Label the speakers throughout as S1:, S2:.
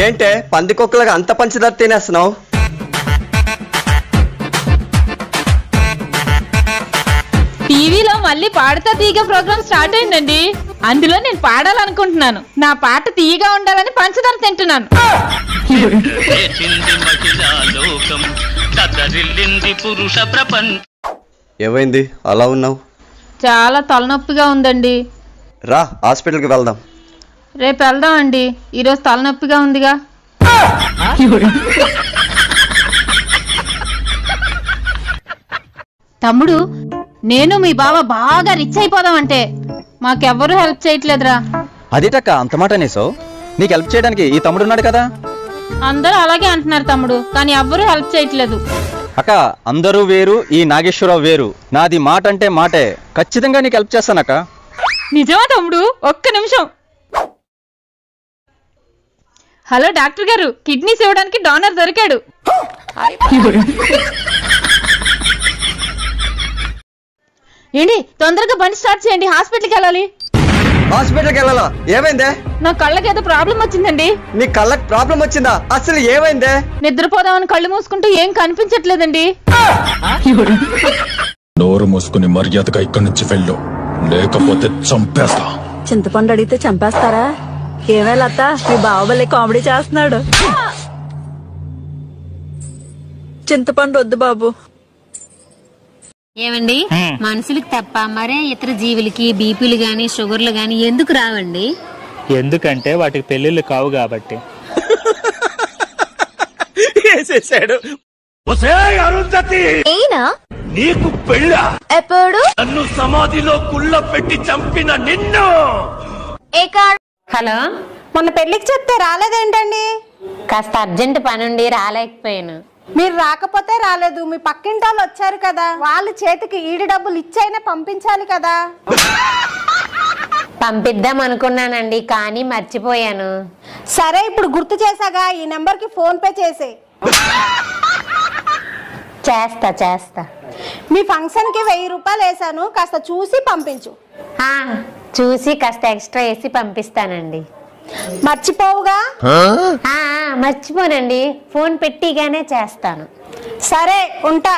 S1: ఏంటే పందికొక్కలుగా అంత పంచదార తినేస్తున్నావు?
S2: టీవీలో మళ్ళీ పాడతా తీగ ప్రోగ్రామ్ స్టార్ట్ అయిందండి. అందులో నేను పాడాలనుకుంటున్నాను. నా పాట తీయగా ఉండాలని పంచదార తింటున్నాను.
S1: ఏమైంది అలా ఉన్నావు?
S2: చాలా తలనొప్పిగా ఉందండి.
S1: రా హాస్పిటల్కి వెళ్దాం.
S2: రేపు వెళ్దాం అండి. ఈరోజు తలనొప్పిగా ఉందిగా. తమ్ముడు, నేను మీ బావ బాగా రిచ్ అయిపోదాం అంటే మాకెవ్వరూ హెల్ప్ చేయట్లేదురా.
S3: అదేటక్క అంత మాట అనేసో? నీకు హెల్ప్ చేయడానికి ఈ తమ్ముడు ఉన్నాడు కదా.
S2: అందరూ అలాగే అంటున్నారు తమ్ముడు, కానీ ఎవ్వరూ హెల్ప్ చేయట్లేదు.
S3: అక్క అందరూ వేరు, ఈ నాగేశ్వరరావు వేరు. నాది మాట అంటే మాటే. ఖచ్చితంగా నీకు హెల్ప్ చేస్తానక్క.
S2: నిజమా తమ్ముడు? ఒక్క నిమిషం. హలో డాక్టర్ గారు, కిడ్నీస్ ఇవ్వడానికి డోనర్ దొరికాడు. ఏంటి తొందరగా బండి స్టార్ట్ చేయండి, హాస్పిటల్కి వెళ్ళాలి.
S1: హాస్పిటల్కి వెళ్ళాలా? ఏమైందే?
S2: నా కళ్ళకి ఏదో ప్రాబ్లం వచ్చిందండి.
S1: నీ కళ్ళకి ప్రాబ్లం వచ్చిందా? అసలు ఏమైందే?
S2: నిద్రపోదామని కళ్ళు మూసుకుంటూ ఏం కనిపించట్లేదండి.
S4: నోరు మూసుకుని మర్యాదగా ఇక్కడి నుంచి వెళ్ళు, లేకపోతే చంపేస్తా.
S5: చింతపండు అడిగితే చంపేస్తారా? ఏమే లత, మీ బావబల్లే కామెడీ చేస్తున్నాడు. చింతపండు వద్దు బాబు.
S6: ఏమండి, మనుషులకి తప్ప మరే ఇతర జీవులకి బీపీలు గాని షుగర్లు గాని ఎందుకు రావండి?
S7: ఎందుకంటే వాటికి పెళ్లిళ్ళు కావు కాబట్టి.
S8: నీకు పెళ్ళ ఎప్పుడు? నన్ను సమాధిలో కుళ్ళ పెట్టి చంపిన నిన్ను.
S6: హలో,
S9: మొన్న పెళ్లికి చెప్తే రాలేదేంటండి?
S6: కాస్త అర్జెంట్ పనుండి రాలేకపోయాను.
S9: మీరు రాకపోతే రాలేదు, మీ పక్కింటి వాళ్ళు వచ్చారు కదా, వాళ్ళ చేతికి ఈడి డబ్బులు ఇచ్చైనా పంపించాలి కదా.
S6: పంపిద్దాం అనుకున్నానండి, కానీ మర్చిపోయాను.
S9: సరే, ఇప్పుడు గుర్తు చేసాగా, ఈ నెంబర్ కి ఫోన్ పే చేసే.
S6: చేస్తా.
S9: మీ ఫంక్షన్ కి 1000 రూపాయలు వేసాను, కాస్త చూసి పంపించు.
S6: చూసి కాస్త ఎక్స్ట్రా వేసి పంపిస్తానండి.
S9: మర్చిపోవుగా?
S6: మర్చిపోనండి, ఫోన్ పెట్టిగానే చేస్తాను.
S9: సరే, ఉంటా.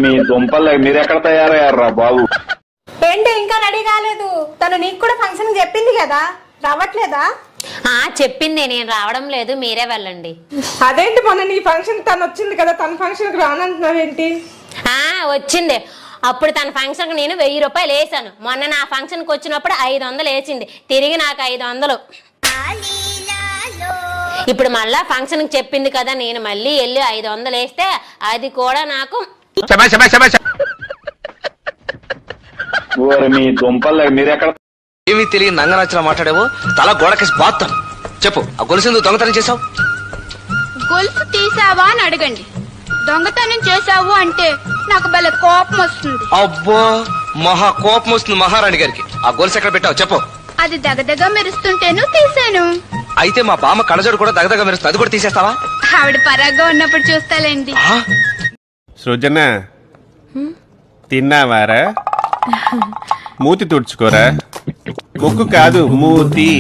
S10: మీ దుంపలు మీరెక్కడ తయారయ్యారా బాబు?
S9: ఏంటి ఇంకా రెడీ కాలేదు? తను నీకు కూడా ఫంక్షన్ చెప్పింది కదా, రావట్లేదా?
S6: చెప్పింది, నేను రావడం లేదు, మీరే వెళ్ళండి.
S9: అదేంటి, మొన్న నీ ఫంక్షన్ తను వచ్చింది కదా, తన ఫంక్షన్ కి రానంటున్నావేంటి?
S6: వచ్చింది. అప్పుడు తన ఫంక్షన్ కి నేను 1000 రూపాయలు వేసాను. మొన్న నా ఫంక్షన్ కి వచ్చినప్పుడు 500 వేసింది, తిరిగి నాకు 500. ఇప్పుడు మళ్ళా ఫంక్షన్ కి చెప్పింది కదా, నేను మళ్ళీ వెళ్ళి 500 వేస్తే అది కూడా నాకు.
S10: మీ దుంపలు మీరెక్కడ?
S11: ఏమీ తెలియని నంగనచ్చలా మాట్లాడావు, తల గోడకేసి బాత్తాను. చెప్పు, ఆ గొలుసు దొంగతనం చేసావు?
S12: గొలుసు తీసావా అని అడగండి. దొంగతనం చేసావు అంటే నాకు భలే కోపం వస్తుంది.
S11: అబ్బో, మహా కోపం వస్తుంది మహారాణి గారికి. ఆ గొలుసు ఎక్కడ పెట్టావు చెప్పు.
S12: అది దగదగ మెరుస్తుంటేను తీసాను.
S11: అయితే మా బామ్మ కళ్ళజోడు కూడా దగదగ మెరుస్తుంది, అది కూడా తీసేస్తావా?
S12: ఆవిడ పరాగ్గా ఉన్నప్పుడు చూస్తాలేండి.
S13: సృజన, తిన్నావారా? మూతి తుడుచుకోరా. ముక్కు కాదు, మూతి.